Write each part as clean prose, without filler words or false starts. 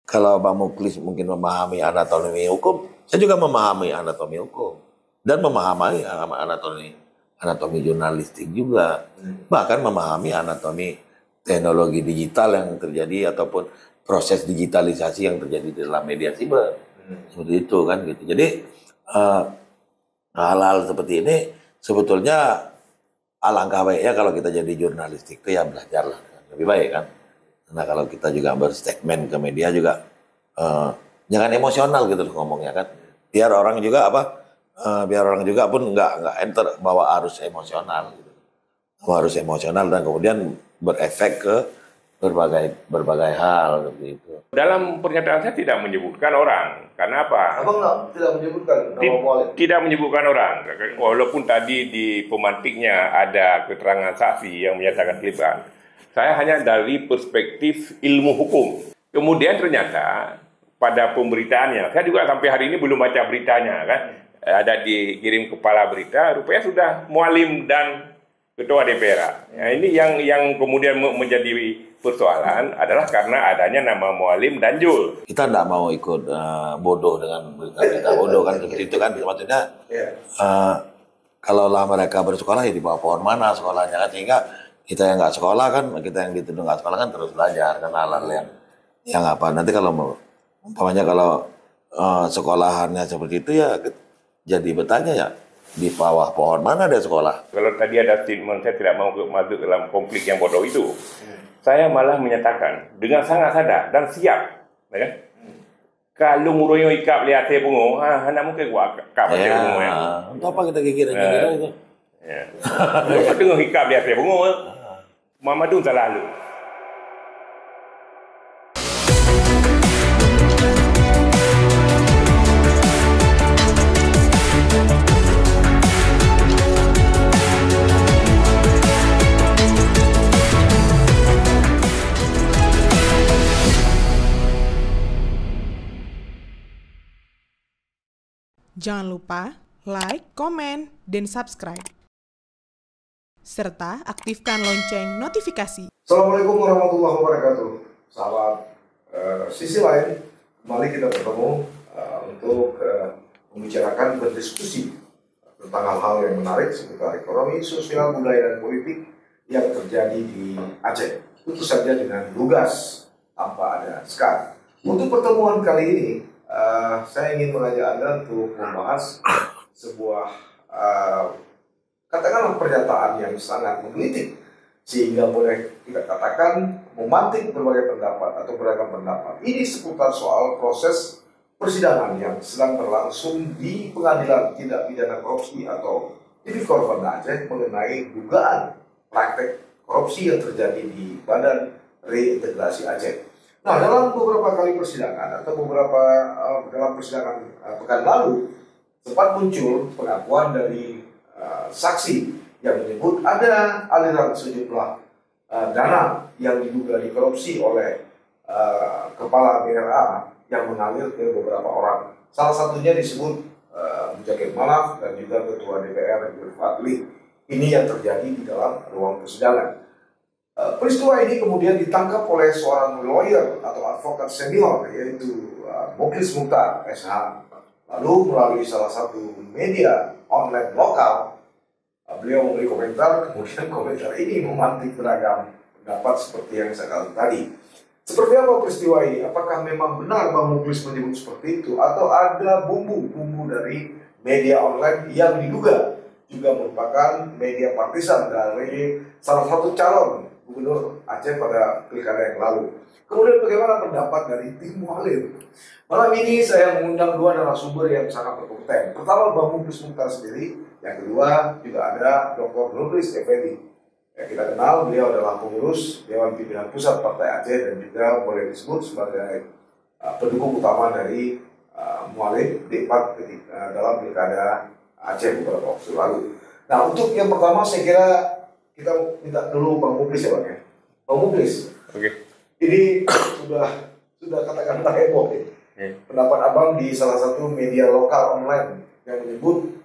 kalau Bang Muklis mungkin memahami anatomi hukum, saya juga memahami anatomi hukum dan memahami anatomi jurnalistik juga, bahkan memahami anatomi teknologi digital yang terjadi ataupun proses digitalisasi yang terjadi dalam media siber, seperti itu kan gitu. Jadi hal-hal seperti ini sebetulnya alangkah baiknya kalau kita jadi jurnalistik itu ya belajarlah lebih baik kan. Nah kalau kita juga berstatement ke media juga jangan emosional gitu loh ngomongnya kan. Biar orang juga biar orang juga pun nggak enter bawa arus emosional gitu. Bawa arus emosional dan kemudian berefek ke berbagai hal seperti itu. Dalam pernyataan saya tidak menyebutkan orang. Karena apa? Abang tidak menyebutkan nama muallim? Tidak menyebutkan orang. Walaupun tadi di pemantiknya ada keterangan saksi yang menyatakan terlibat. Saya hanya dari perspektif ilmu hukum. Kemudian ternyata pada pemberitaannya, saya juga sampai hari ini belum baca beritanya kan. Ada dikirim kepala berita, rupanya sudah muallim dan ketua DPR. Ya, ini yang kemudian menjadi persoalan adalah karena adanya nama muallim dan Jul. Kita tidak mau ikut bodoh dengan berita-berita bodoh kan seperti itu kan. Maksudnya kalaulah mereka bersekolah ya di bawah pohon mana sekolahnya kan, sehingga kita yang nggak sekolah kan, kita yang dituduh nggak sekolah kan terus belajar kan hal-hal yang apa. Nanti kalau umpamanya kalau sekolahannya seperti itu ya jadi bertanya ya di bawah pohon mana ada sekolah. Kalau tadi ada statement saya tidak mau masuk dalam konflik yang bodoh itu, saya malah menyatakan dengan sangat sadar dan siap, ya kan? Kalau nguruyo ikap lihat bungo, anak mungkin gua ikap lihat bungo ya. Untuk apa kita gigit itu? Ya. Kalau tengok ikap lihat bungo, Mama tu salah lu. Jangan lupa like, komen, dan subscribe. Serta aktifkan lonceng notifikasi. Assalamualaikum warahmatullahi wabarakatuh. Sahabat sisi lain, kembali kita bertemu untuk membicarakan, berdiskusi tentang hal-hal yang menarik seputar ekonomi, sosial, budaya, dan politik yang terjadi di Aceh. Tentu saja dengan lugas, tanpa ada sekat. Untuk pertemuan kali ini, saya ingin mengajak Anda untuk membahas sebuah katakanlah pernyataan yang sangat menggelitik, sehingga boleh kita katakan memantik berbagai pendapat atau beragam pendapat. Ini seputar soal proses persidangan yang sedang berlangsung di Pengadilan Tindak Pidana Korupsi atau Tipikor Banda Aceh mengenai dugaan praktek korupsi yang terjadi di Badan Reintegrasi Aceh. Nah, dalam beberapa kali persidangan atau dalam persidangan pekan lalu sempat muncul pengakuan dari saksi yang menyebut ada aliran sejumlah dana yang diduga dikorupsi oleh kepala BRA yang mengalir ke beberapa orang. Salah satunya disebut Mujakir Manaf dan juga Ketua DPR Yul Fadli. Ini yang terjadi di dalam ruang persidangan. Peristiwa ini kemudian ditangkap oleh seorang lawyer atau advokat senior yaitu Muklis Mukhtar SH. Lalu melalui salah satu media online lokal, beliau memberi komentar, kemudian komentar ini memantik beragam pendapat seperti yang saya katakan tadi. Seperti apa peristiwa ini? Apakah memang benar Bang Muklis menyebut seperti itu? Atau ada bumbu-bumbu dari media online yang diduga juga merupakan media partisan dari salah satu calon Gubernur Aceh pada pilkada yang lalu? Kemudian bagaimana pendapat dari tim muallim? Malam ini saya mengundang dua narasumber yang sangat berkompeten. Pertama Bang Muklis Mukhtar sendiri, yang kedua juga ada Dr. Nurlis Effendi. Ya, kita kenal beliau adalah pengurus Dewan Pimpinan Pusat Partai Aceh dan juga boleh disebut sebagai pendukung utama dari muallim D4 dalam pilkada Aceh beberapa waktu lalu. Nah, untuk yang pertama saya kira kita minta dulu Bang Muklis ya Bang ya. Bang Muklis. Oke. Ini sudah katakanlah heboh ya. Pendapat Abang di salah satu media lokal online yang menyebut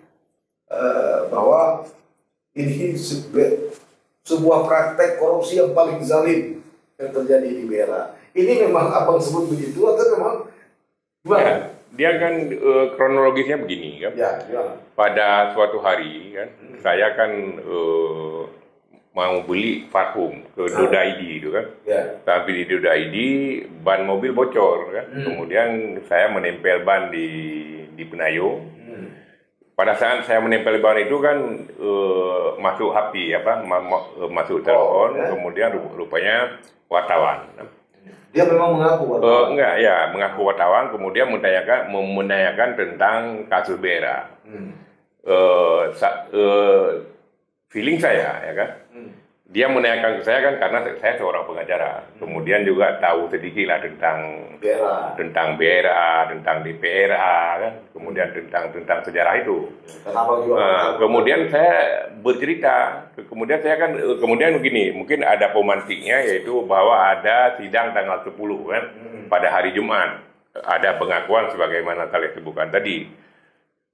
bahwa ini sebuah praktek korupsi yang paling zalim yang terjadi di BRA. Ini memang abang sebut begitu atau memang gimana? Ya, dia kan kronologisnya begini kan. Ya, gimana? Pada suatu hari kan, saya kan mau beli parfum ke Doda ID itu kan. Ya. Tapi di Doda ID ban mobil bocor kan. Kemudian saya menempel ban di penayung. Pada saat saya menempel ban itu kan masuk HP masuk telepon, kemudian rupanya wartawan. Dia memang mengaku wartawan. Enggak, ya mengaku wartawan, kemudian menanyakan tentang kasus BRA. Feeling saya ya kan, dia menanyakan ke saya kan karena saya seorang pengacara, kemudian juga tahu sedikit lah tentang BRA, tentang DPRA kan, kemudian tentang sejarah itu. Kemudian saya bercerita, kemudian begini, mungkin ada pemantiknya, yaitu bahwa ada sidang tanggal 10 kan, pada hari Jumat, ada pengakuan sebagaimana saya sebutkan tadi.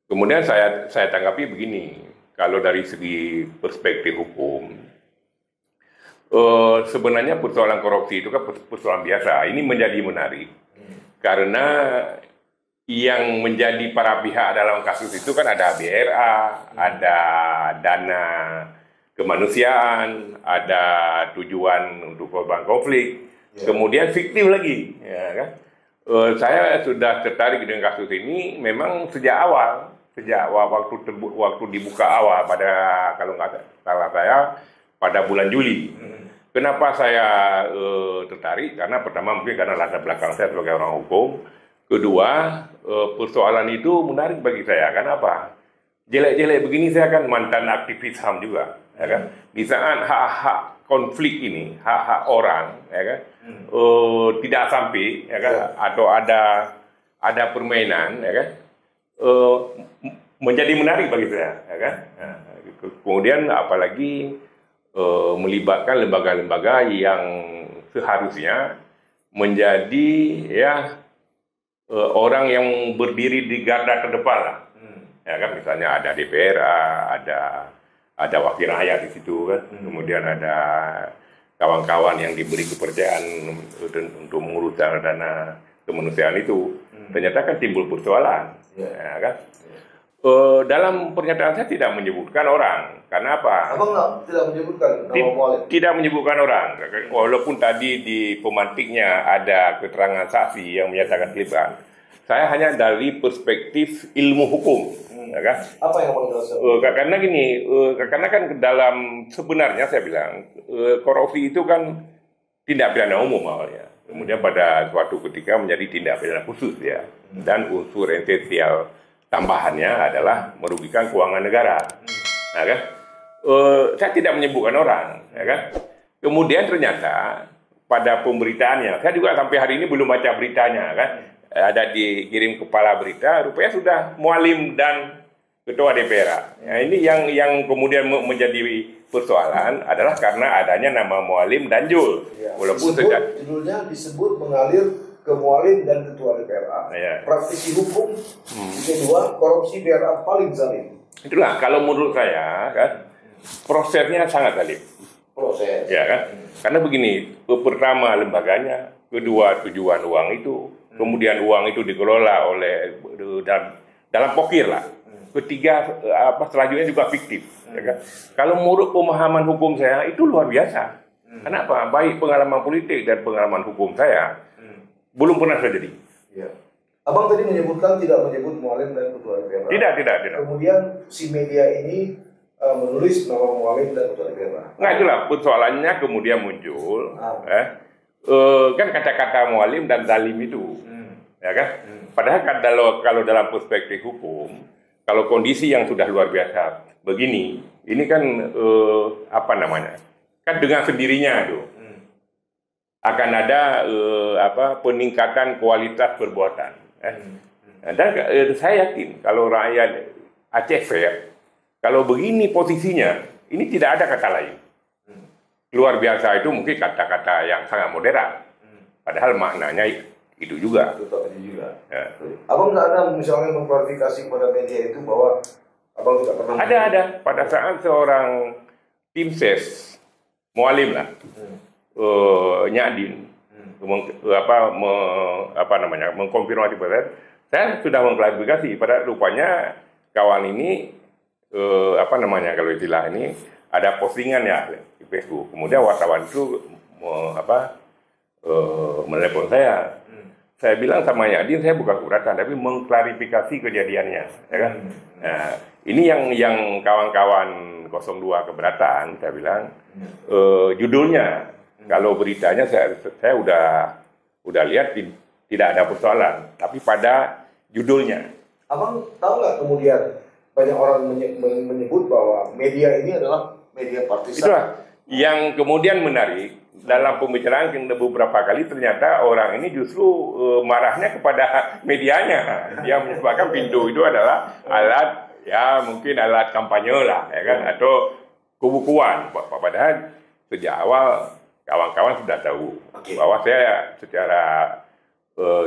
Kemudian saya tanggapi begini, kalau dari segi perspektif hukum, sebenarnya persoalan korupsi itu kan persoalan biasa. Ini menjadi menarik karena yang menjadi para pihak dalam kasus itu kan ada BRA, ada dana kemanusiaan, ada tujuan untuk korban konflik, kemudian fiktif lagi. Ya kan? Saya sudah tertarik dengan kasus ini memang sejak awal waktu dibuka awal pada, kalau nggak salah saya, pada bulan Juli. Kenapa saya tertarik? Karena pertama mungkin karena latar belakang saya sebagai orang hukum. Kedua, persoalan itu menarik bagi saya. Kenapa? Jelek-jelek begini saya kan mantan aktivis HAM juga. Ya kan? Di saat hak-hak konflik ini, hak-hak orang, ya kan? Tidak sampai, ya kan? Atau ada permainan, ya kan? Menjadi menarik bagi saya. Ya kan? Kemudian apalagi melibatkan lembaga-lembaga yang seharusnya menjadi orang yang berdiri di garda terdepan lah. Ya kan, misalnya ada DPRA, ada wakil rakyat di situ kan. Kemudian ada kawan-kawan yang diberi kepercayaan untuk mengurus dana kemanusiaan itu. Ternyata kan timbul persoalan. Ya kan? Dalam pernyataan saya tidak menyebutkan orang. Karena apa? Abang tidak menyebutkan nama Mualim? Tidak menyebutkan orang. Walaupun tadi di pemantiknya ada keterangan saksi yang menyatakan terlibat. Saya hanya dari perspektif ilmu hukum. Ya kan? Apa yang mau dijelaskan? Karena gini, karena kan dalam sebenarnya saya bilang, korupsi itu kan tindak pidana umum awalnya. Kemudian pada suatu ketika menjadi tindak pidana khusus ya. Dan unsur esensial tambahannya adalah merugikan keuangan negara, ya kan? Saya tidak menyebutkan orang, ya kan? Kemudian ternyata pada pemberitaannya, saya juga sampai hari ini belum baca beritanya, kan? Ada dikirim kepala berita, rupanya sudah Mualim dan ketua DPRA. Ya, ini yang kemudian menjadi persoalan adalah karena adanya nama Mualim dan Jul. Ya, walaupun judulnya disebut mengalir ke Mualim dan ketua DPRA. Ya. Praktisi hukum, kedua korupsi BRA paling zalim. Itulah kalau menurut saya kan prosesnya sangat zalim. Proses. Ya kan? Karena begini, pertama lembaganya, kedua tujuan uang itu, kemudian uang itu dikelola oleh dalam pokir lah. Ketiga selanjutnya juga fiktif. Ya kan? Kalau menurut pemahaman hukum saya itu luar biasa. Kenapa? Baik pengalaman politik dan pengalaman hukum saya belum pernah terjadi. Ya. Abang tadi menyebutkan tidak menyebut Mualim dan ketua DPRA. Tidak. Kemudian si media ini menulis nama Mualim dan ketua DPRA. Nggak, itulah persoalannya kemudian muncul. Kan kata-kata Mualim dan zalim itu, ya kan? Padahal kan kalau dalam perspektif hukum, kalau kondisi yang sudah luar biasa begini, ini kan kan dengan sendirinya tuh. Akan ada peningkatan kualitas perbuatan. Dan saya yakin kalau rakyat Aceh fair, kalau begini posisinya, ini tidak ada kata lain. Luar biasa itu mungkin kata-kata yang sangat modern. Padahal maknanya itu juga. Ya. Abang nggak ada misalnya mengklarifikasi kepada media itu bahwa abang tidak pernah. Ada. Pada saat seorang tim ses Mualim lah. Nyadin mengkonfirmasi proses, saya sudah mengklarifikasi. Pada rupanya kawan ini kalau istilah ini ada postingan ya di Facebook. Kemudian wartawan itu menelepon saya. Saya bilang sama Yadin, saya bukan keberatan, tapi mengklarifikasi kejadiannya, ya kan? Nah, ini yang kawan-kawan 02 keberatan, saya bilang judulnya. Kalau beritanya saya udah lihat tidak ada persoalan, tapi pada judulnya. Abang tahu nggak kemudian banyak orang menyebut bahwa media ini adalah media partisan. Itulah yang kemudian menarik. Dalam pembicaraan yang beberapa kali ternyata orang ini justru marahnya kepada medianya. Dia menyebabkan pintu itu adalah alat, ya mungkin alat kampanye lah, ya kan, atau kubu-kubuan. Padahal sejak awal kawan-kawan sudah tahu bahwa saya secara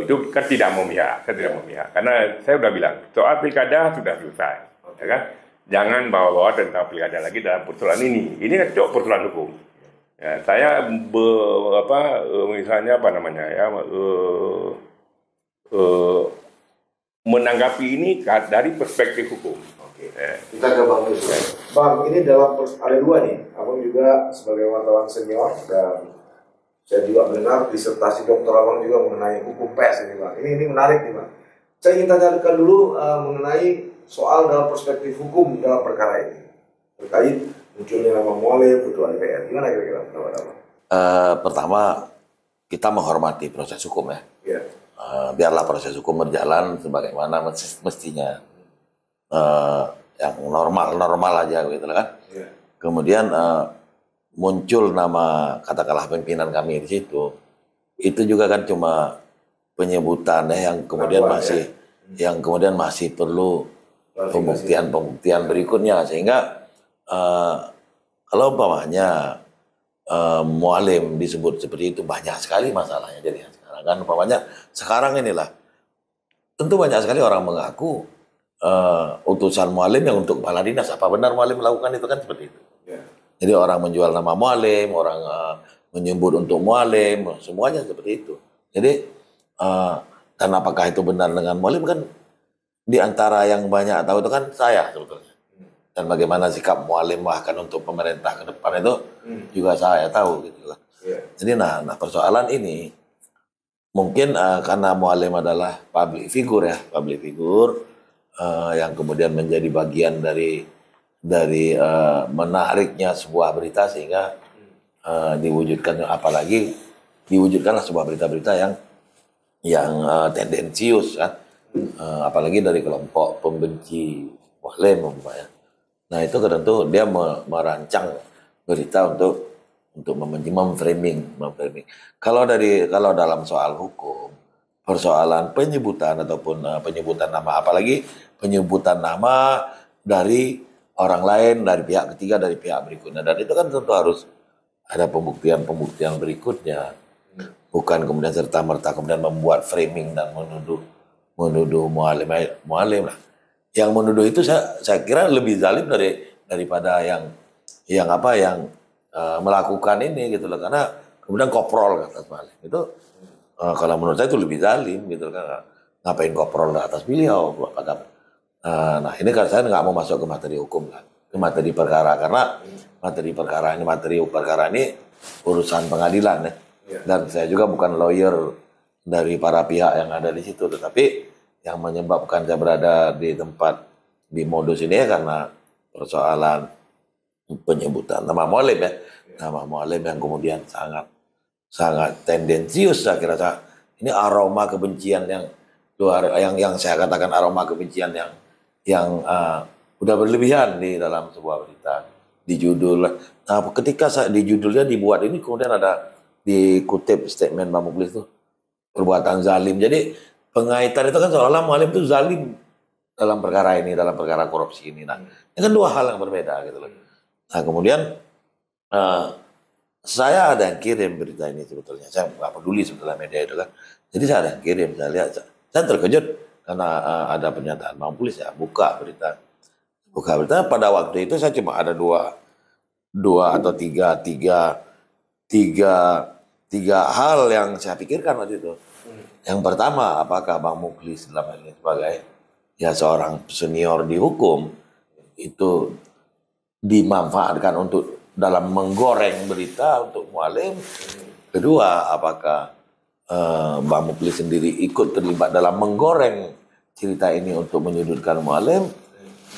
itu kan tidak memihak, saya tidak memihak. Karena saya sudah bilang soal pilkada sudah selesai, ya kan. Jangan bawa-bawa tentang pilkada lagi dalam persoalan ini. Ini kan cuma persoalan hukum. Ya, saya menanggapi ini dari perspektif hukum. Oke. Kita ke Bang Yusuf. Bang, ini ada dua nih. Abang juga sebagai wartawan senior dan saya juga mendengar disertasi dokter Abang juga mengenai hukum pers ini, Bang. Ini menarik nih, Bang. Saya ingin tanyakan dulu mengenai soal dalam perspektif hukum dalam perkara ini terkait munculnya nama Mualim, Ketua DPR. Gimana kira-kira pendapat Abang? Pertama, kita menghormati proses hukum ya. Yeah. Biarlah proses hukum berjalan sebagaimana mestinya. Yang normal aja gitu kan. Yeah. Kemudian muncul nama katakanlah pimpinan kami di situ. Itu juga kan cuma penyebutan ya, yang kemudian masih perlu pembuktian berikutnya, sehingga kalau umpamanya Mualim disebut seperti itu, banyak sekali masalahnya. Jadi sekarang kan umpamanya sekarang inilah tentu banyak sekali orang mengaku utusan Mualim yang untuk kepala dinas. Apa benar Mualim melakukan itu kan seperti itu? Yeah. Jadi orang menjual nama Mualim, orang menyebut untuk Mualim, semuanya seperti itu. Jadi dan apakah itu benar dengan Mualim kan di antara yang banyak tahu itu kan saya sebetulnya. Dan bagaimana sikap Mualim bahkan untuk pemerintah ke depan itu juga saya tahu gitu kan. Yeah. Jadi nah persoalan ini mungkin karena Mualim adalah public figure yang kemudian menjadi bagian dari menariknya sebuah berita sehingga diwujudkanlah sebuah berita-berita yang tendensius kan, apalagi dari kelompok pembenci Mualim umpamanya. Nah itu tentu dia merancang berita untuk memframing. Kalau dalam soal hukum, persoalan penyebutan ataupun penyebutan nama, apalagi penyebutan nama dari orang lain, dari pihak ketiga, dari pihak berikutnya, dan itu kan tentu harus ada pembuktian berikutnya, bukan kemudian serta-merta kemudian membuat framing dan menuduh Mualim lah. Yang menuduh itu saya kira lebih zalim daripada yang melakukan ini gitu loh, karena kemudian koprol ke atas Mualim itu kalau menurut saya itu lebih zalim gitu kan. Ngapain koprol ke atas beliau? Nah ini kan saya nggak mau masuk ke materi hukum lah, ke materi perkara, karena materi perkara ini urusan pengadilan ya. Dan saya juga bukan lawyer dari para pihak yang ada di situ, tetapi yang menyebabkan saya berada di tempat di modus ini ya karena persoalan penyebutan nama Mualim ya. Nama Mualim yang kemudian sangat tendensius, saya kira ini aroma kebencian yang saya katakan aroma kebencian yang udah berlebihan di dalam sebuah berita di judul. Nah, ketika di judulnya dibuat ini kemudian ada dikutip statement Pak Muklis itu perbuatan zalim. Jadi pengaitan itu kan seolah Mualim itu zalim dalam perkara ini, dalam perkara korupsi ini. Nah, ini kan dua hal yang berbeda gitu loh. Nah, kemudian saya ada yang kirim berita ini sebetulnya. Saya nggak peduli sebetulnya media itu kan. Jadi saya ada yang kirim, saya lihat, saya terkejut karena ada pernyataan Bang Pulis ya, buka berita pada waktu itu saya cuma ada dua atau tiga tiga hal yang saya pikirkan waktu itu. Yang pertama, apakah Bang Mukhlis dalam hal ini sebagai ya seorang senior di hukum itu dimanfaatkan untuk dalam menggoreng berita untuk Mualim. Kedua, apakah Bang Mukhlis sendiri ikut terlibat dalam menggoreng cerita ini untuk menyudutkan Mualim.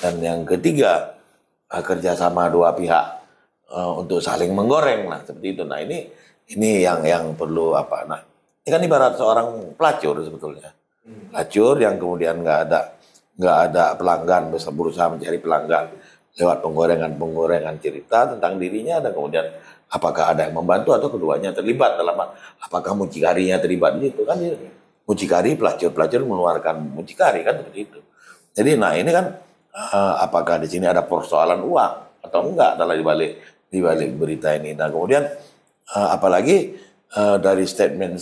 Dan yang ketiga, kerjasama dua pihak untuk saling menggoreng, nah seperti itu. Nah ini yang perlu apa? Nah ini kan ibarat seorang pelacur sebetulnya, pelacur yang kemudian nggak ada pelanggan, berusaha mencari pelanggan lewat penggorengan cerita tentang dirinya, dan kemudian apakah ada yang membantu atau keduanya terlibat dalam, apakah mucikarinya terlibat di situ kan? Mucikari, pelacur mengeluarkan mucikari kan seperti itu. Jadi nah ini kan apakah di sini ada persoalan uang atau enggak dalam dibalik berita ini. Nah kemudian apalagi dari statement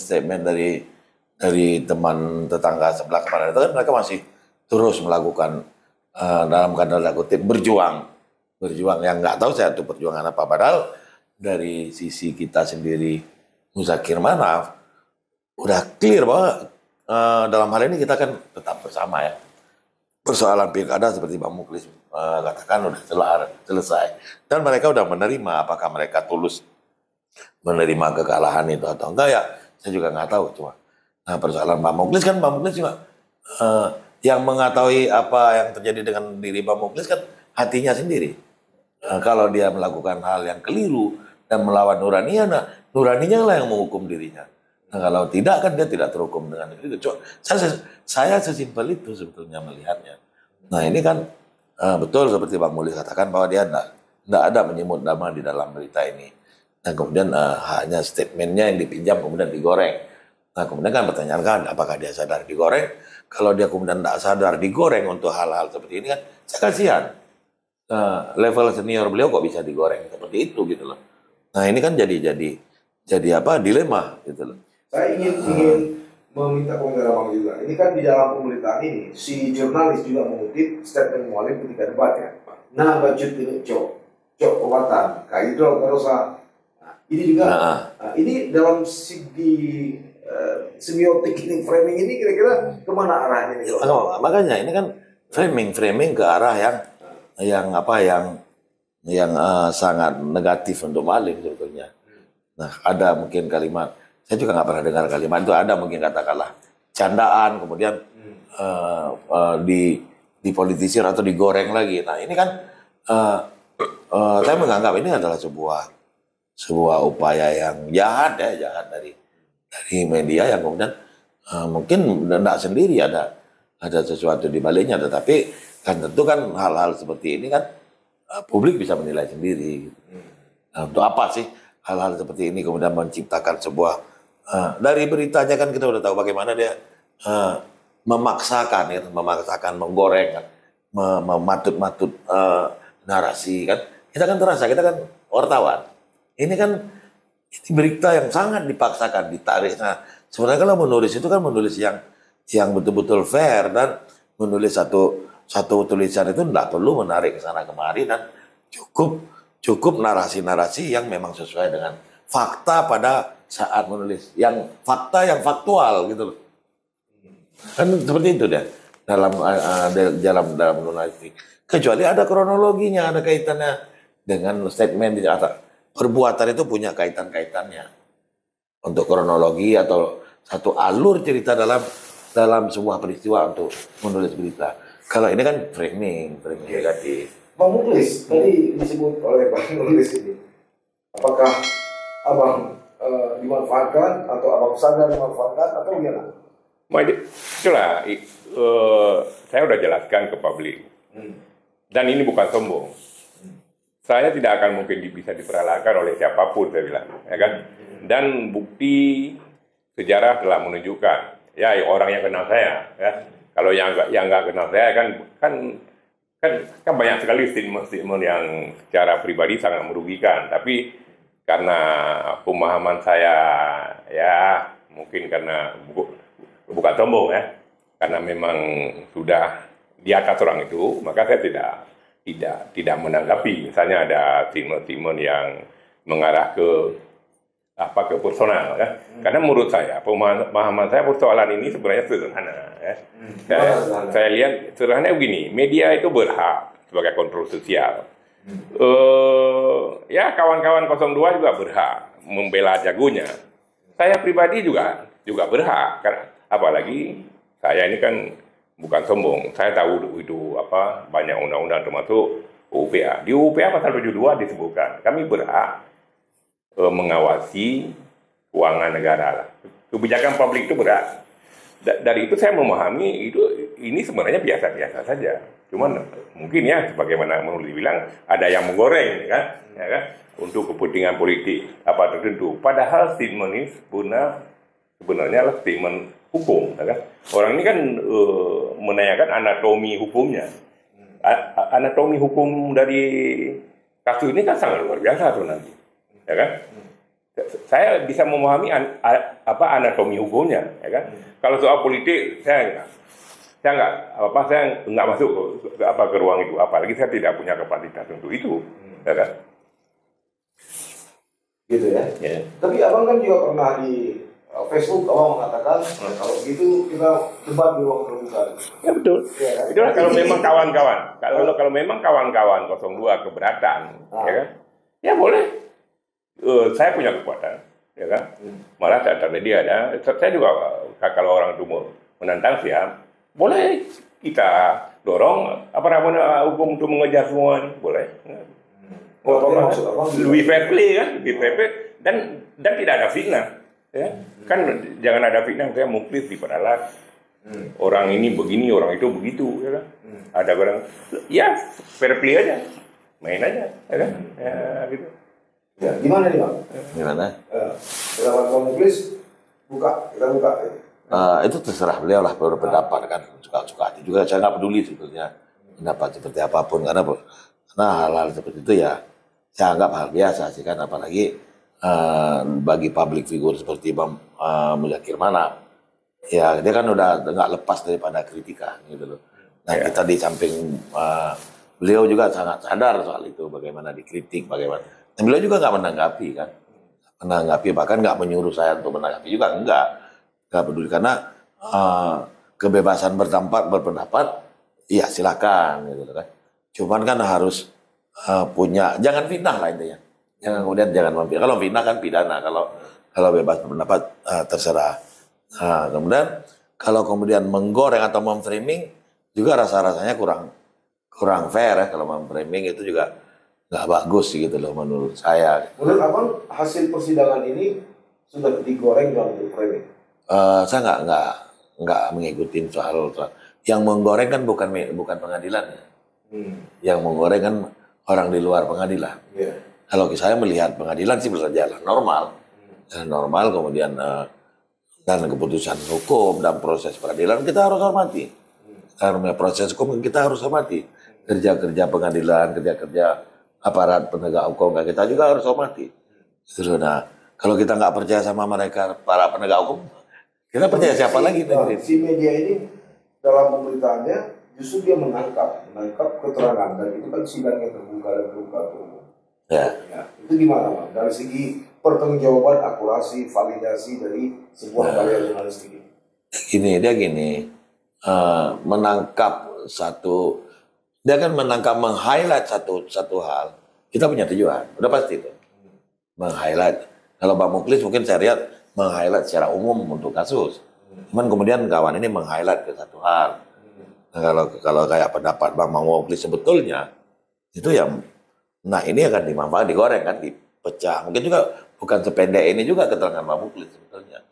dari teman tetangga sebelah kemarin itu kan mereka masih terus melakukan dalam tanda kutip berjuang yang nggak tahu saya itu perjuangan apa. Padahal dari sisi kita sendiri Muzakir Manaf udah clear bahwa dalam hal ini kita kan tetap bersama ya. Persoalan pilkada seperti Bang Mukhlis katakan udah selesai, dan mereka udah menerima. Apakah mereka tulus menerima kekalahan itu atau enggak ya saya juga nggak tahu. Cuma nah persoalan Bang Mukhlis juga yang mengetahui apa yang terjadi dengan diri Bang Mukhlis kan hatinya sendiri. Kalau dia melakukan hal yang keliru dan melawan nuraninya, nah nuraninya lah yang menghukum dirinya. Nah, kalau tidak kan dia tidak terhukum dengan itu. Saya sesimpel itu sebetulnya melihatnya. Nah ini kan betul seperti Bang Mukhlis katakan bahwa dia tidak ada menyebut nama di dalam berita ini. Dan kemudian hanya statementnya yang dipinjam kemudian digoreng. Nah kemudian kan pertanyaan kan apakah dia sadar digoreng? Kalau dia kemudian tidak sadar digoreng untuk hal-hal seperti ini kan saya kasihan. Level senior beliau kok bisa digoreng seperti itu gitu loh. Nah ini kan jadi apa dilema gitu loh. Saya ingin meminta komentar Bang juga. Ini kan di dalam pemberitaan ini si jurnalis juga mengutip statement Mualim ketika debat ya. Nah bacut ini cok kekuatan kaidol terusa. Ini juga ini dalam segi semiotik ini framing ini kira-kira kemana arahnya ini? Makanya ini kan framing ke arah yang sangat negatif untuk Mualim sebetulnya. Nah ada mungkin kalimat, saya juga nggak pernah dengar kalimat itu, ada mungkin katakanlah candaan kemudian dipolitisir atau digoreng lagi. Nah ini kan saya menganggap ini adalah sebuah upaya yang jahat dari media yang kemudian mungkin tidak sendiri ada sesuatu di baliknya, tetapi kan tentu kan hal-hal seperti ini kan publik bisa menilai sendiri. Nah, untuk apa sih hal-hal seperti ini kemudian menciptakan sebuah dari beritanya kan kita udah tahu bagaimana dia memaksakan menggoreng kan, mematut-matut narasi kan. Kita kan terasa, kita kan wartawan. Ini kan ini berita yang sangat dipaksakan, ditarik. Nah, sebenarnya kalau menulis itu kan menulis yang betul-betul fair, dan menulis satu tulisan itu tidak perlu menarik ke sana kemari, dan cukup narasi-narasi yang memang sesuai dengan fakta pada saat menulis, yang faktual gitu loh. Kan seperti itu deh dalam jurnalistik. Kecuali ada kronologinya, ada kaitannya dengan statement di atas. Perbuatan itu punya kaitannya untuk kronologi atau satu alur cerita dalam sebuah peristiwa untuk menulis berita. Kalau ini kan framing negatif. Bang Mukhlis tadi disebut oleh Bang Mukhlis ini, apakah abang dimanfaatkan atau abang sadar dimanfaatkan atau gimana? Itulah saya udah jelaskan ke publik, dan ini bukan sombong. Saya tidak akan mungkin bisa diperalatkan oleh siapapun, saya bilang, ya kan? Dan bukti sejarah telah menunjukkan, ya orang yang kenal saya, ya. Kalau yang nggak kenal saya kan banyak sekali statement yang secara pribadi sangat merugikan. Tapi karena pemahaman saya, ya mungkin karena bukan sombong ya, karena memang sudah di atas orang itu, maka saya tidak menanggapi. Misalnya ada statement yang mengarah ke ke personal kan. Karena menurut saya pemahaman saya persoalan ini sebenarnya sederhana ya. Saya lihat sederhana begini, media itu berhak sebagai kontrol sosial. Ya kawan-kawan 02 juga berhak membela jagonya. Saya pribadi juga berhak, karena apalagi saya ini kan bukan sombong. Saya tahu itu banyak undang-undang termasuk UPA. Di UPA pasal 72 disebutkan kami berhak mengawasi keuangan negara. Kebijakan publik itu berat. Dari itu saya memahami ini sebenarnya biasa-biasa saja. Cuman mungkin ya sebagaimana menurut dibilang ada yang menggoreng kan, ya kan, untuk kepentingan politik tertentu. Padahal statement ini sebenarnya adalah statement hukum, ya kan. Orang ini kan menanyakan anatomi hukumnya. Anatomi hukum dari kasus ini kan sangat luar biasa tuh nanti. Ya kan? Saya bisa memahami anatomi hukumnya, ya kan? Kalau soal politik saya nggak masuk ke ruang itu, apalagi saya tidak punya kapasitas untuk itu, ya kan? Gitu ya. Ya. Tapi abang kan juga pernah di Facebook abang mengatakan kalau gitu kita debat di ruang terbuka. Ya betul. Ya, kan? Itulah kalau memang kawan-kawan, kalau memang kawan-kawan 02 keberatan, ya kan? Ya boleh. Saya punya kekuatan, ya kan? Malah tadi ada. Saya juga kalau orang itu menantang siap, boleh kita dorong hukum untuk mengejar semua ini, boleh. Lebih fair play kan, lebih fair play dan tidak ada fitnah, ya. Kan jangan ada fitnah, saya muklis diperalat. Orang ini begini, orang itu begitu, ya kan? Ada orang, ya fair play aja, main aja, ya kan? Ya gitu. Ya, gimana nih bang? Gimana? Dalam konflik kita buka. Itu terserah beliau lah berpendapat kan, suka-suka hati juga. Saya nggak peduli sebetulnya pendapat seperti apapun, karena hal-hal seperti itu ya saya anggap hal biasa sih kan, apalagi bagi public figure seperti Bang Muzakir Manap, ya dia kan udah nggak lepas daripada kritikan gitu loh. Nah kita di samping beliau juga sangat sadar soal itu, bagaimana dikritik, bagaimana. Dan beliau juga nggak menanggapi, bahkan nggak menyuruh saya untuk menanggapi juga, nggak peduli, karena kebebasan berpendapat, ya silakan gitu kan. Cuman kan harus punya, jangan fitnah lah intinya. Jangan memfitnah. Kalau fitnah kan pidana, kalau bebas berpendapat terserah. Kemudian kalau kemudian menggoreng atau memframing juga rasanya kurang fair ya. Kalau memframing itu juga nggak bagus gitu loh menurut saya. Menurut abang hasil persidangan ini sudah digoreng dalam bentuk framing? Saya nggak mengikuti soal yang menggoreng kan bukan pengadilan ya. Yang menggoreng kan orang di luar pengadilan. Yeah. Kalau saya melihat pengadilan sih berjalan normal, kemudian dan keputusan hukum dan proses peradilan kita harus hormati. Karena proses hukum kita harus hormati. Kerja-kerja pengadilan, kerja-kerja aparat penegak hukum kita juga harus hormati. Nah, kalau kita nggak percaya sama mereka para penegak hukum, kita percaya siapa lagi? Si media ini dalam pemberitaannya justru dia menangkap keterangan, dan itu kan sidang yang terbuka dan terbuka umum. Ya. Itu gimana Bang? Dari segi pertanggungjawaban, akurasi, validasi dari sebuah karya jurnalistik ini. Dia gini, menangkap satu. Dia kan meng-highlight satu hal. Kita punya tujuan, udah pasti itu. Meng-highlight. Kalau Bang Muklis mungkin saya lihat meng-highlight secara umum untuk kasus. Cuman kemudian kawan ini meng-highlight ke satu hal. Nah, kalau kayak pendapat Bang Muklis sebetulnya itu ya, nah ini akan dimanfaatkan, digoreng kan, dipecah. Mungkin juga bukan sependek ini juga keterangan Bang Muklis sebetulnya.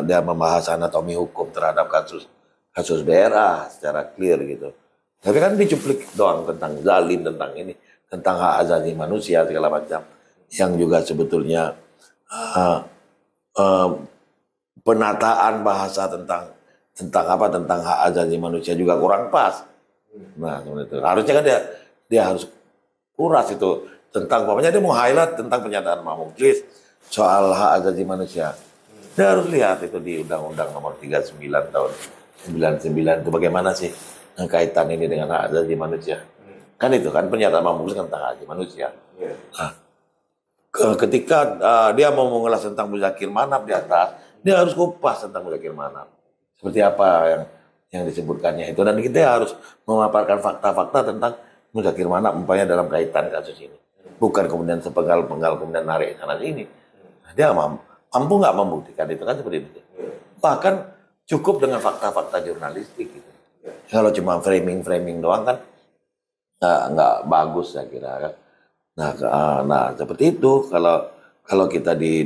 Dia membahas anatomi hukum terhadap kasus BRA secara clear gitu. Tapi kan dicuplik doang tentang zalim, tentang ini, tentang hak asasi manusia segala macam, yang juga sebetulnya penataan bahasa tentang hak asasi manusia juga kurang pas. Nah, seperti itu. Harusnya kan dia harus kuras itu tentang, pokoknya dia mau highlight tentang pernyataan Bang Muklis soal hak asasi manusia. Dia harus lihat itu di Undang-Undang Nomor 39 tahun 99 itu bagaimana sih kaitan ini dengan hak asasi manusia. Kan itu kan pernyataan Bang Muklis tentang hak asasi manusia. Nah, ketika dia mau mengulas tentang Muzakir Manaf di atas, dia harus kupas tentang Muzakir Manaf. Seperti apa yang disebutkannya itu, dan kita harus memaparkan fakta-fakta tentang Muzakir Manaf umpamanya dalam kaitan kasus ini. Bukan kemudian sepenggal-penggal kemudian narik sana sini. Dia mampu nggak membuktikan itu kan seperti itu. Bahkan cukup dengan fakta-fakta jurnalistik gitu. Kalau cuma framing doang kan nggak bagus saya kira kan. Nah seperti itu kalau kita di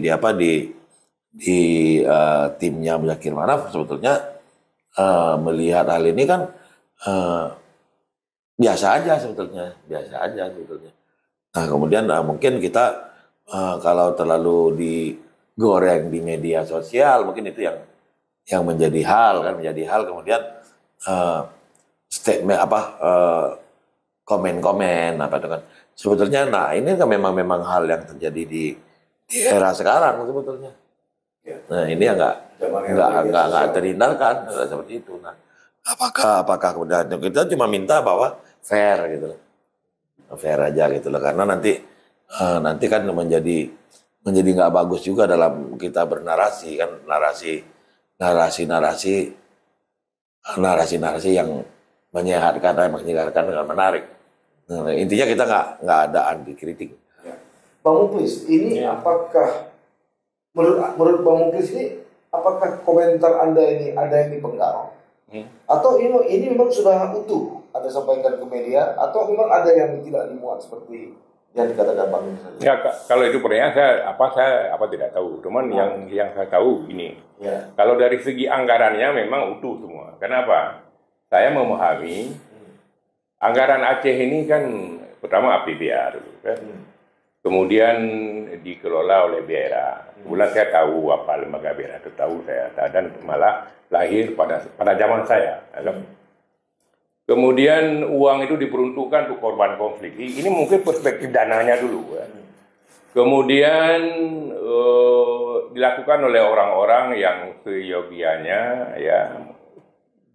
timnya Muzakir Manaf sebetulnya melihat hal ini kan biasa aja sebetulnya. Nah kemudian mungkin kita kalau terlalu digoreng di media sosial mungkin itu yang menjadi hal kemudian statement komen-komen itu kan sebetulnya. Nah ini kan memang hal yang terjadi di era sekarang sebetulnya. Nah ini nggak terhindarkan seperti itu. Nah apakah kemudian kita cuma minta bahwa fair gitu, fair aja gitu loh, karena nanti kan menjadi nggak bagus juga dalam kita bernarasi kan, narasi yang menyehatkan dengan menarik. Nah, intinya kita nggak ada anti kritik. Bang Muklis, ini apakah menurut Bang Muklis ini apakah komentar Anda ini ada yang dipenggal? Atau ini memang sudah utuh Anda sampaikan ke media, atau memang ada yang tidak dimuat seperti yang dikatakan Bang Muklis? Ya, kalau itu pertanyaan saya tidak tahu. Cuman yang saya tahu ini, kalau dari segi anggarannya memang utuh semua. Kenapa? Saya memahami anggaran Aceh ini kan pertama APBA dulu kan. Kemudian dikelola oleh BRA. Kemudian saya tahu apa lembaga BRA itu, tahu saya, dan malah lahir pada zaman saya. Kemudian uang itu diperuntukkan untuk korban konflik. Ini mungkin perspektif dananya dulu. Ya. Kemudian dilakukan oleh orang-orang yang seyogianya ya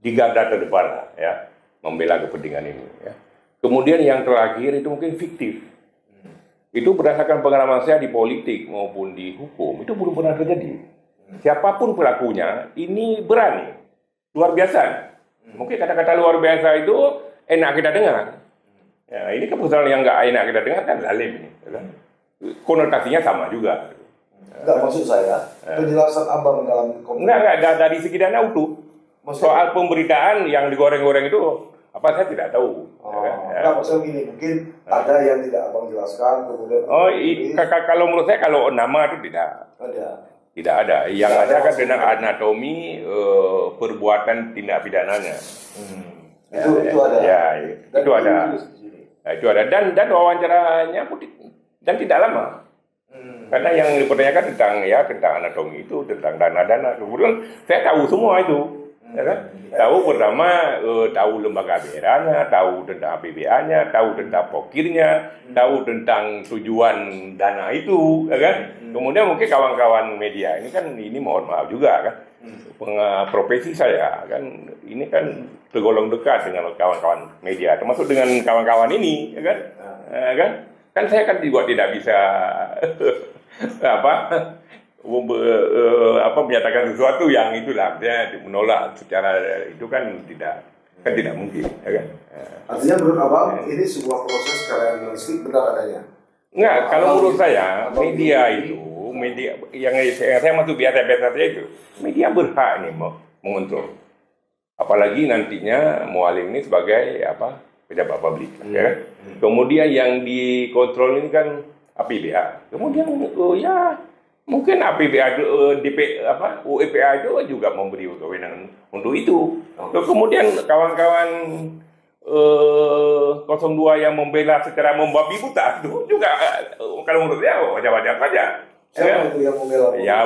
di garda terdepan ya membela kepentingan ini. Ya. Kemudian yang terakhir itu mungkin fiktif. Itu berdasarkan pengalaman saya di politik maupun di hukum, itu belum pernah terjadi. Siapapun pelakunya, ini berani, luar biasa. Mungkin kata-kata luar biasa itu enak kita dengar. Ya, ini keputusan yang nggak enak kita dengar kan zalim. Konotasinya sama juga. Enggak, maksud saya, penjelasan Abang dalam Enggak, dari segi dana utuh. Soal pemberitaan yang digoreng-goreng itu, saya tidak tahu. Enggak, maksudnya gini, mungkin ada yang tidak Abang jelaskan, kemudian... Kalau menurut saya, kalau nama itu tidak. Tidak ada. Yang ada kan tentang anatomi perbuatan tindak pidananya. Itu ada. Ya, itu ada. Itu ada. Dan wawancaranya pun dan tidak lama. Karena yang dipertanyakan tentang anatomi itu, tentang dana-dana. Kemudian saya tahu semua itu. Ya kan? Tahu pertama, tahu lembaga BRA-nya, tahu tentang APBA-nya, tahu tentang pokirnya, tahu tentang tujuan dana itu, ya kan? Kemudian mungkin kawan-kawan media ini mohon maaf juga kan, profesi saya kan, ini kan tergolong dekat dengan kawan-kawan media, termasuk dengan kawan-kawan ini, ya kan? Kan saya kan juga tidak bisa menyatakan sesuatu yang itulah dia menolak secara itu kan tidak mungkin, ya kan? Artinya menurut Abang ini sebuah proses karya jurnalistik benar adanya? Enggak, kalau menurut saya media yang saya masuk biasa-biasa saja itu, media berhak nih mengontrol. Apalagi nantinya Mualim ini sebagai pejabat publik, ya kan? Kemudian yang dikontrol ini kan APBA. Kemudian mungkin APBA UEPA itu juga memberi kewenangan untuk itu. Kemudian kawan-kawan 02 yang membela secara membabi buta itu juga kalau menurut saya wajar-wajar saja. Siapa itu yang membela? Ya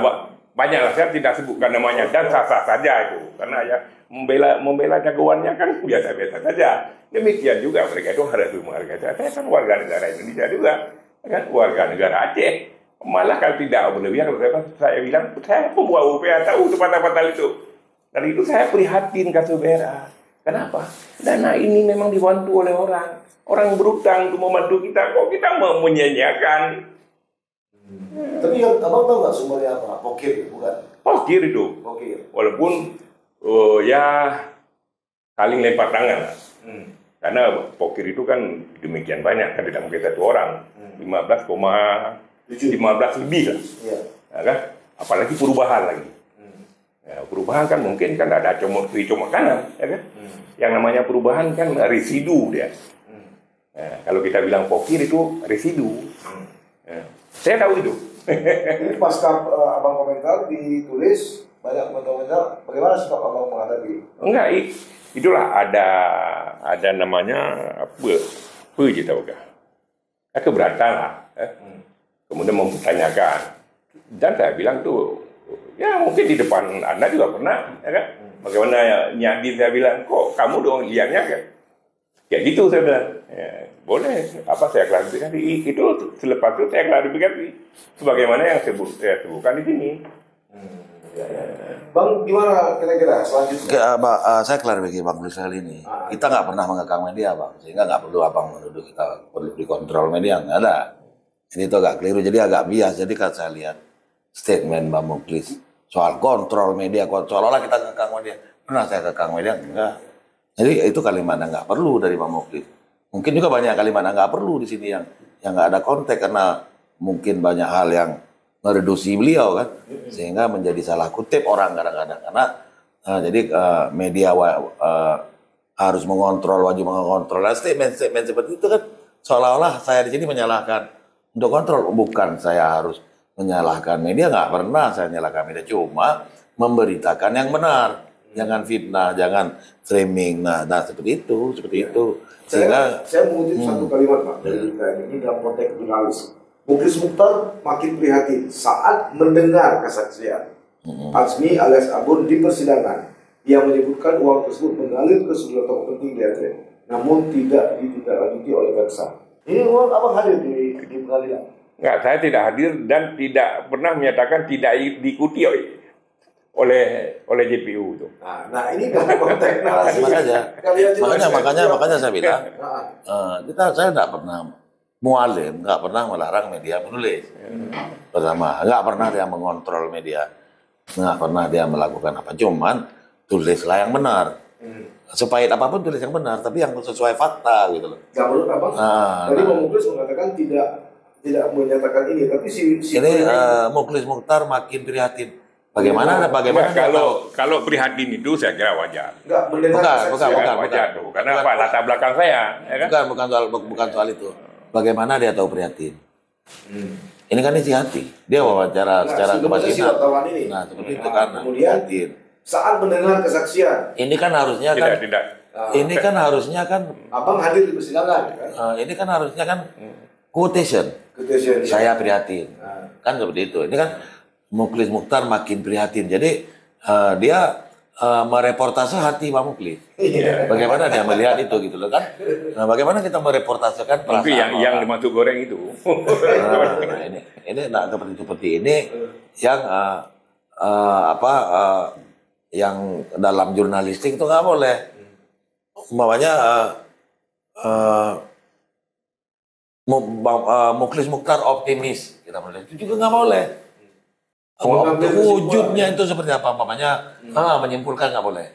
banyak lah, saya tidak sebutkan namanya dan sah-sah saja itu karena ya membela jagoannya kan biasa-biasa saja. Demikian juga mereka itu harus menghargai. Saya kan warga negara Indonesia juga, kan warga negara Aceh. Malah kalau tidak berlebihan, kalau saya bilang, saya pembuat UPA tahu patah-patah itu. Dan itu saya prihatin kasus BRA. Kenapa? Dana ini memang dibantu oleh orang berutang untuk membantu kita. Kok kita menyanyiakan? Tapi yang abang tahu nggak sumbernya apa? Pokir, bukan? Pokir itu. Pokir. Walaupun ya saling lempar tangan. Karena pokir itu kan demikian banyak, kan tidak mungkin satu orang. 15 lebih lah. Iya. Ya, kan? Apalagi perubahan lagi. Ya, perubahan kan mungkin kan ada comot kanan, ya kan? Yang namanya perubahan kan residu dia. Ya, kalau kita bilang pokir itu residu. Ya, saya tahu itu. Ini pasca abang komentar ditulis banyak komentar. Bagaimana sikap abang menghadapi? Enggak, itulah ada namanya apa je tahu kah? Keberatan lah. Kemudian mempertanyakan. Dan saya bilang tuh, ya mungkin di depan Anda juga pernah, ya kan? Bagaimana Nyadi saya bilang, kok kamu dong liarnya kan? Ya gitu saya bilang, ya, boleh, apa saya klarifikasi, itu selepas itu saya klarifikasi, sebagaimana yang saya sebutkan di sini. Bang, gimana kira-kira selanjutnya? Saya klarifikasi Bang Luis kali ini. Kita nggak pernah mengekang media, Bang. Sehingga nggak perlu Abang menuduh kita perlu dikontrol media, nggak ada. Ini tuh agak keliru, jadi agak bias. Jadi kalau saya lihat statement Bang Muklis soal kontrol media, seolah-olah kita ngekang media. Pernah saya kekang media? Enggak. Jadi itu kalimat yang nggak perlu dari Bang Muklis. Mungkin juga banyak kalimat yang nggak perlu di sini yang nggak ada konteks karena mungkin banyak hal yang mereduksi beliau kan, sehingga menjadi salah kutip orang kadang-kadang karena jadi media harus mengontrol, wajib mengontrol. Nah, statement seperti itu kan seolah-olah saya di sini menyalahkan untuk kontrol, bukan saya harus menyalahkan media, nggak pernah saya menyalahkan media, cuma memberitakan yang benar, jangan fitnah, jangan framing, nah seperti itu. Sehingga saya mengutip satu kalimat Pak dari berita ini dalam konteks jurnalis. Muklis Mukhtar makin prihatin saat mendengar kesaksian Azmi alias Abun di persidangan. Ia menyebutkan uang tersebut mengalir ke sejumlah tokoh penting di Aceh, namun tidak ditindaklanjuti oleh jaksa. Ini uang abang hadir di pengadilan? Enggak, saya tidak hadir dan tidak pernah menyatakan tidak diikuti oleh JPU itu. Nah ini dalam konteks narasi. makanya saya bilang, saya tidak pernah mualim, nggak pernah melarang media menulis. Pertama, nggak pernah dia mengontrol media, nggak pernah dia melakukan apa. Cuman tulislah yang benar. Supaya apapun tulis yang benar, tapi yang sesuai fakta gitu loh. Nggak menurut abang? Tadi Bang Muklis mengatakan tidak menyatakan ini, tapi ini Muklis Mukhtar makin prihatin. Bagaimana kalau prihatin itu saya kira wajar. Bukan. Wajar tuh. Karena apa? Latar belakang saya, ya kan? Bukan soal itu. Bagaimana dia tahu prihatin? Ini kan isi hati. Dia wawancara secara kebatinan. Nah, seperti itu kan. Kemudian saat mendengar kesaksian. Ini kan harusnya kan. Tidak. Ini kan harusnya kan. Abang hadir di persidangan, kan? Ini kan harusnya kan quotation. Saya prihatin. Kan seperti itu. Ini kan Muklis Mukhtar makin prihatin. Jadi dia mereportase hati Pak Muklis. Bagaimana dia melihat itu gitu loh kan? Nah, bagaimana kita mereportasekan perasaan mungkin yang dimaksud goreng itu. Ini nah, seperti ini yang yang dalam jurnalistik itu nggak boleh. Umpamanya Muklis Mukhtar optimis, kita boleh. Itu juga nggak boleh. Wujudnya itu seperti apa? Umpamanya menyimpulkan nggak boleh.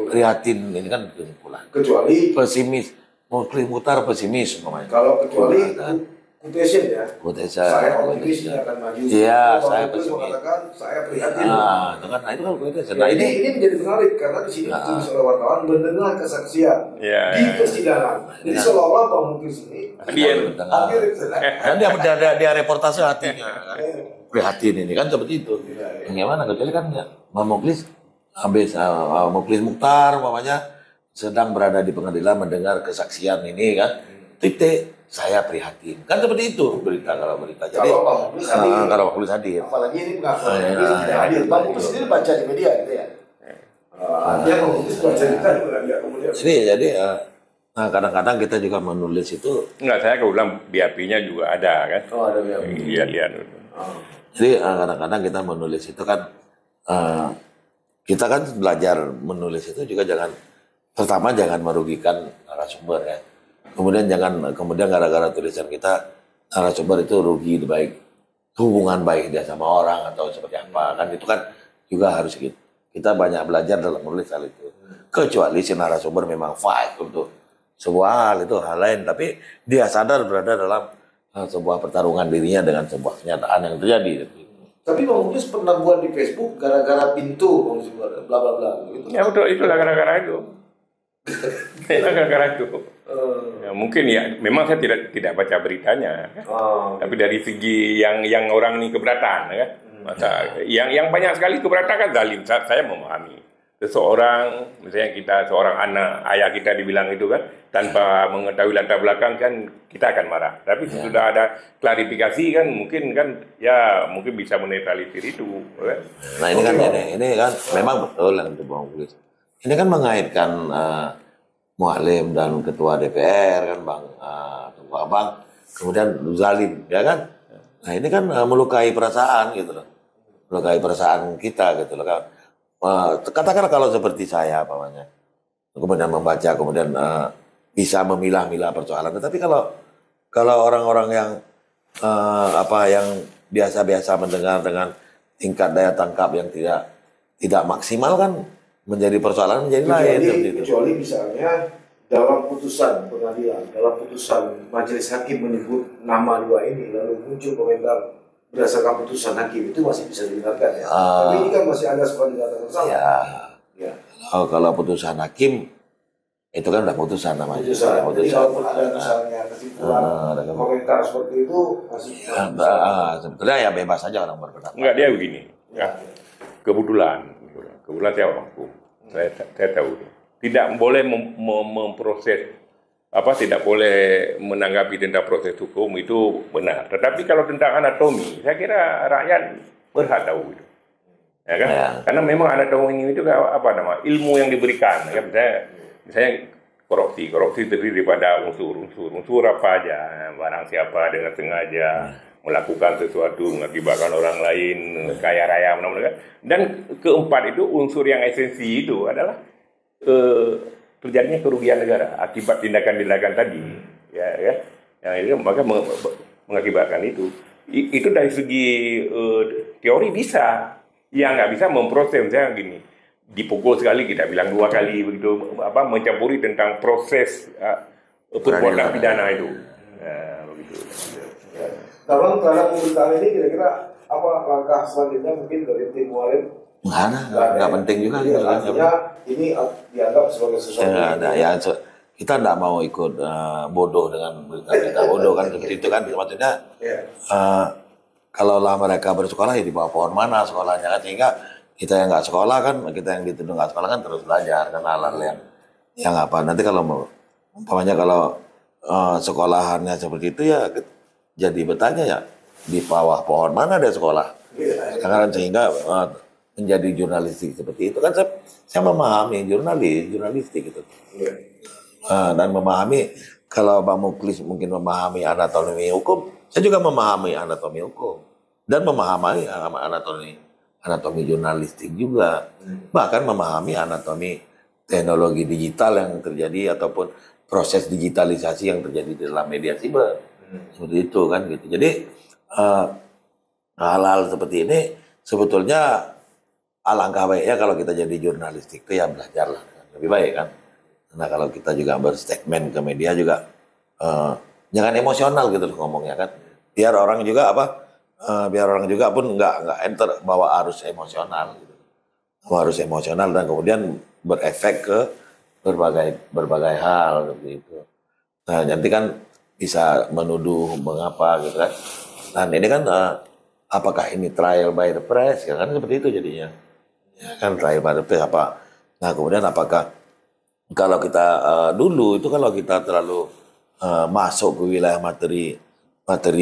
Prihatin ini kan kesimpulan. Kecuali pesimis, Muklis Mukhtar pesimis umpamanya. Kalau kecuali quotation ya. Quotation. Saya optimis akan maju. Iya, saya pesimis. Mengatakan saya prihatin. Itu kan quotation. Nah, ini menjadi menarik karena di sini ditulis oleh wartawan mendengar kesaksian di persidangan. Jadi seolah-olah Bang Muklis ini hadir. Dan dia reportase hatinya. Prihatin ini kan seperti itu. Bagaimana kecuali kan Bang Muklis habis Muklis Mukhtar umpamanya sedang berada di pengadilan mendengar kesaksian ini kan. Titik saya prihatin. Kan seperti itu kalau berita. Jadi kalau Bang Muklis hadir. Apalagi ini pengakuan tidak hadir. Bang Muklis sendiri baca di media gitu ya. Dia Bang Muklis baca di media kemudian. Jadi kadang-kadang kita juga menulis itu. Enggak, saya bilang BAP-nya juga ada kan. Oh, ada BAP. Iya, lihat. Jadi kadang-kadang kita menulis itu kan kita kan belajar menulis itu juga pertama jangan merugikan narasumber ya. Kemudian gara-gara tulisan kita narasumber itu rugi baik hubungan baik dia sama orang atau seperti apa kan, itu kan juga harus kita banyak belajar dalam menulis hal itu. Kecuali si narasumber memang fight untuk sebuah hal, itu hal lain, tapi dia sadar berada dalam sebuah pertarungan dirinya dengan sebuah kenyataan yang terjadi. Tapi Bang Muklis pernah buat di Facebook gara-gara pintu, bla bla bla gitu. Ya betul, itulah gara-gara itu. Gara-gara itu. Ya, mungkin ya, memang saya tidak baca beritanya, kan? Tapi dari segi yang orang ini keberatan, kan? Masa yang banyak sekali keberatan kan zalim. Saya memahami. Seseorang, misalnya seorang anak, ayah kita dibilang itu kan, tanpa mengetahui latar belakang kan, kita akan marah. Tapi sudah ada klarifikasi kan, mungkin bisa menetralisir itu. Kan? Nah ini kan memang betul yang itu Bang Muklis. Ini kan mengaitkan Mualim dan Ketua DPR kan Bang Tengku Abang, kemudian zalim, ya kan? Nah ini kan melukai perasaan gitu loh, melukai perasaan kita gitu loh kan. Katakanlah kalau seperti saya apanya, kemudian membaca, kemudian bisa memilah-milah persoalan. Tetapi kalau orang-orang yang yang biasa-biasa mendengar dengan tingkat daya tangkap yang tidak maksimal kan, menjadi persoalan menjadi lain. Kecuali misalnya dalam putusan pengadilan, dalam putusan majelis hakim menyebut nama dua ini, lalu muncul komentar berdasarkan putusan hakim, itu masih bisa dibenarkan ya. Tapi ini kan masih ada sebuah dikatakan salah. Ya. Kalau putusan hakim itu kan udah putusan namanya. Putusan. Jadi kalau ada misalnya kesimpulan komentar seperti itu masih. Sebetulnya ya bebas saja orang berpendapat. Enggak, dia begini. Ya. Kebetulan saya orang hukum. Saya tahu. Tidak boleh memproses tidak boleh menanggapi tentang proses hukum, itu benar. Tetapi kalau tentang anatomi, saya kira rakyat berhak tahu itu. Ya kan? Ya. Karena memang anatomi itu ilmu yang diberikan. Ya, misalnya korupsi terdiri daripada unsur apa aja, barang siapa dengan sengaja melakukan sesuatu mengakibatkan orang lain kaya raya, dan keempat itu unsur yang esensi itu adalah terjadinya kerugian negara akibat tindakan-tindakan tadi, ya. Yang itu maka mengakibatkan itu dari segi teori bisa, yang nggak bisa memproses, misalnya gini, dipukul sekali kita bilang 2 kali begitu, mencampuri tentang proses perbuatan pidana itu, begitu. Dalam terhadap pemberitaan ini kira-kira apa langkah selanjutnya mungkin dari tim Mualim? Nggak penting juga. Artinya ini dianggap sebagai sesuatu. Kita nggak mau ikut bodoh dengan berita bodoh kan, seperti itu kan. Maksudnya kalaulah mereka bersekolah ya di bawah pohon mana sekolahnya kan, sehingga kita yang nggak sekolah kan, kita yang dituduh nggak sekolah kan terus belajar kan hal-hal yang apa. Nanti kalau umpamanya kalau sekolahannya seperti itu ya jadi bertanya ya di bawah pohon mana ada sekolah. Kan sehingga menjadi jurnalistik seperti itu kan, saya memahami jurnalistik itu. Dan memahami, kalau Bang Muklis mungkin memahami anatomi hukum, saya juga memahami anatomi hukum dan memahami anatomi jurnalistik juga, bahkan memahami anatomi teknologi digital yang terjadi ataupun proses digitalisasi yang terjadi di dalam media siber, seperti itu kan gitu. Jadi hal-hal seperti ini sebetulnya alangkah baiknya kalau kita jadi jurnalistik itu ya belajarlah, lebih baik kan. Nah kalau kita juga berstatement ke media juga jangan emosional gitu loh ngomongnya kan. Biar orang juga pun nggak enter bawa arus emosional gitu. Arus emosional dan kemudian berefek ke berbagai hal seperti itu. Nah nanti kan bisa menuduh mengapa gitu kan. Nah ini kan apakah ini trial by the press kan seperti itu jadinya. Ya kan trial by the press apa. Nah kemudian apakah kalau kita dulu itu kalau kita terlalu masuk ke wilayah materi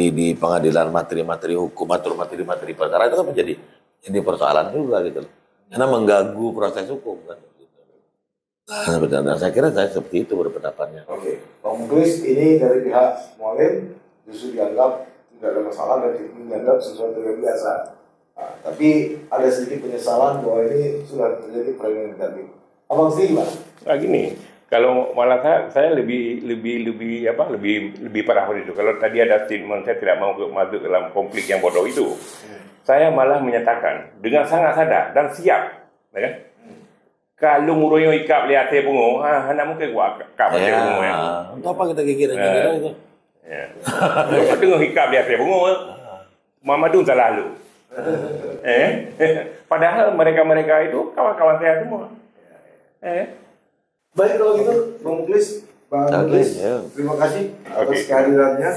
di pengadilan, materi hukum, materi perkara itu kan menjadi persoalan juga gitu loh. Karena mengganggu proses hukum kan. Nah, saya kira saya seperti itu berpendapatnya. Oke, Pak Muklis, ini dari pihak Mualim justru dianggap tidak ada masalah dan dianggap sesuatu yang biasa. Nah, tapi ada sedikit penyesalan bahwa ini sudah terjadi permainan negatif. Abang sih gimana? Gini, Kalau malah saya lebih parah dari itu. Kalau tadi ada statement saya tidak mau masuk dalam konflik yang bodoh itu, saya malah menyatakan dengan sangat sadar dan siap, ya kan? Kalau nguruyo ikap lihat bungo, anak mungkin gua kap lihat bungo ya. Untuk apa kita gigiran itu? Ya. Kalau tengok ikap lihat bungo, Mamadun salah lu. Padahal mereka itu kawan-kawan saya semua. Baik kalau gitu, Bang Muklis, terima kasih atas kehadirannya.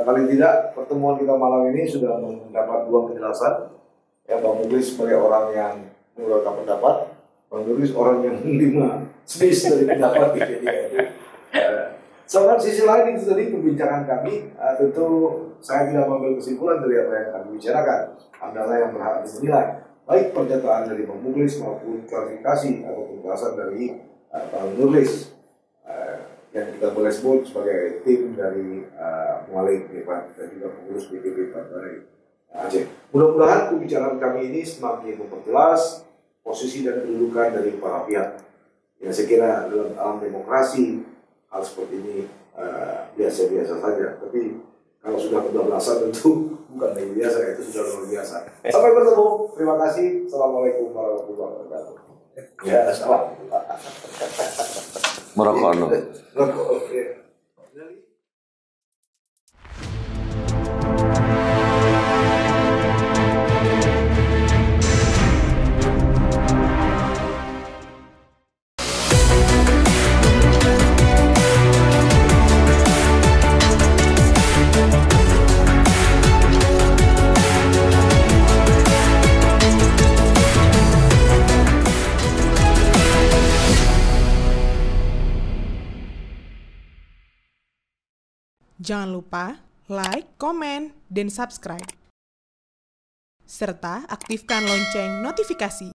Paling tidak pertemuan kita malam ini sudah mendapat dua penjelasan. Ya, Bang Muklis sebagai orang yang mengeluarkan pendapat, Bang Muklis orang yang menerima space dari pendapat di media itu. Soal sisi lain itu tadi perbincangan kami, tentu saya tidak mengambil kesimpulan dari apa yang kami bicarakan. Adalah yang berhak menilai baik pernyataan dari Bang Muklis maupun klarifikasi atau penjelasan dari Bang Nurlis yang kita boleh sebut sebagai tim dari Mualik Depan dan juga pengurus BPP Partai Aceh. Mudah-mudahan pembicaraan kami ini semakin memperjelas posisi dan kedudukan dari para pihak. Ya, saya kira dalam alam demokrasi hal seperti ini biasa-biasa saja. Tapi kalau sudah kebablasan tentu bukan lagi biasa, itu sudah luar biasa. Sampai bertemu. Terima kasih. Assalamualaikum warahmatullahi wabarakatuh. Ya, salam. Merokok no. Rokok, oke. Jangan lupa like, komen, dan subscribe. Serta aktifkan lonceng notifikasi.